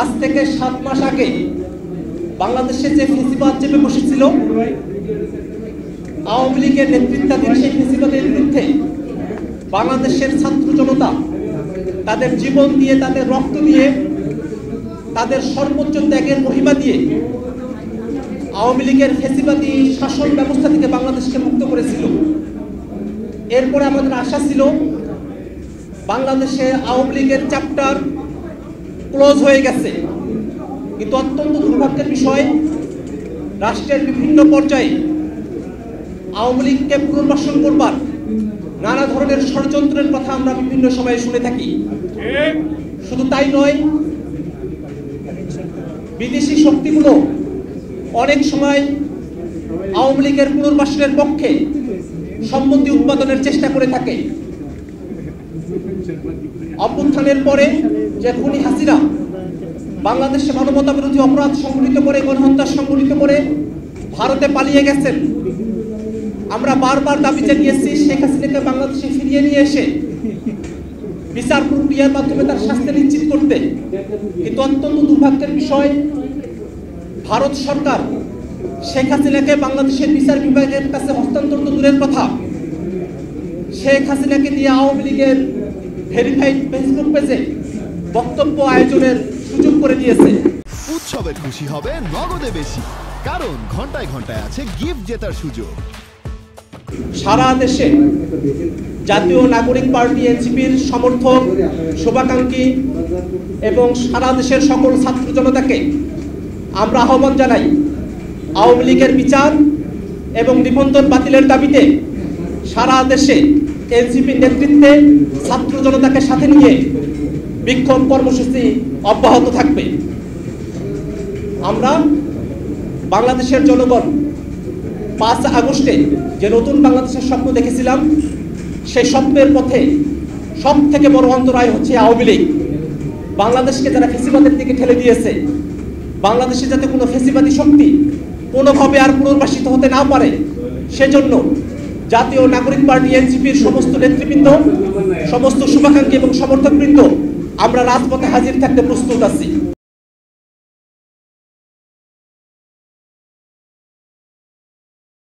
আজ থেকে 7 মাস আগে বাংলাদেশে যে ফেসিবাদ চেপে বসেছিল, আওয়ামী লীগের নেতৃত্বাধীন সেই ফেসিবাদের বিরুদ্ধে বাংলাদেশের ছাত্র জনতা তাদের জীবন দিয়ে, তাদের রক্ত দিয়ে, তাদের সর্বোচ্চ ত্যাগের মহিমা দিয়ে আওয়ামী লীগের ফেসিবাদী শাসন ব্যবস্থা থেকে বাংলাদেশকে মুক্ত করেছিল। এরপরে আমাদের আশা ছিল বাংলাদেশে আওয়ামী লীগের চ্যাপ্টার ক্লোজ হয়ে গেছে, কিন্তু অত্যন্ত দুর্ভাগ্যের বিষয়, রাষ্ট্রের বিভিন্ন পর্যায়ে আওয়ামী লীগকে পুনর্বাসন করবার নানা ধরনের ষড়যন্ত্রের কথা আমরা বিভিন্ন সময়ে শুনে থাকি। শুধু তাই নয়, বিদেশি শক্তিগুলো অনেক সময় আওয়ামী লীগের পুনর্বাসনের পক্ষে সম্মতি উৎপাদনের চেষ্টা করে থাকে। অভ্যুত্থানের পরে যে খুনি হাসিনা বাংলাদেশে মানবতা বিরোধী অপরাধ সংঘটিত করে, গণহত্যা সংঘটিত করে ভারতে পালিয়ে গেছেন, আমরা বারবার দাবি জানিয়েছি শেখ হাসিনাকে বাংলাদেশে ফিরিয়ে নিয়ে এসে বিচার প্রক্রিয়ার মাধ্যমে তার শাস্তি নিশ্চিত করতে। কিন্তু অত্যন্ত দুর্ভাগ্যের বিষয়, ভারত সরকার শেখ হাসিনাকে বাংলাদেশের বিচার বিভাগের কাছে হস্তান্তর তো দূরের কথা, শেখ হাসিনাকে দিয়ে আওয়ামী লীগের ভেরিফাইড ফেসবুক পেজে বক্তব্য আয়োজনের সুযোগ করে দিয়েছে। উৎসবে খুশি হবে নগদে বেশি, কারণ ঘন্টায় ঘন্টায় আছে গিফট জেতার সুযোগ। সারা দেশে জাতীয় নাগরিক পার্টি এনসিপির সমর্থক, শুভাকাঙ্ক্ষী এবং সারা দেশের সকল ছাত্র জনতাকে আমরা আহ্বান জানাই, আওয়ামী লীগের বিচার এবং নিবন্ধন বাতিলের দাবিতে সারা দেশে এনসিপির নেতৃত্বে ছাত্র জনতাকে সাথে নিয়ে বিক্ষোভ কর্মসূচি অব্যাহত থাকবে। আমরা বাংলাদেশের জনগণ 5 আগস্টে যে নতুন বাংলাদেশের স্বপ্ন দেখেছিলাম, সেই স্বপ্নের পথে সব থেকে বড় অন্তরায় হচ্ছে আওয়ামী লীগ। বাংলাদেশকে যারা ফেসিবাদের দিকে ঠেলে দিয়েছে, বাংলাদেশে যাতে কোনো ফেসিবাদী শক্তি কোনোভাবে আর পুনর্বাসিত হতে না পারে, সেজন্য জাতীয় নাগরিক পার্টি এনসিপির সমস্ত নেতৃবৃন্দ, সমস্ত শুভাকাঙ্ক্ষী এবং সমর্থকবৃন্দ আমরা রাজপথে হাজির থাকতে প্রস্তুত আছি।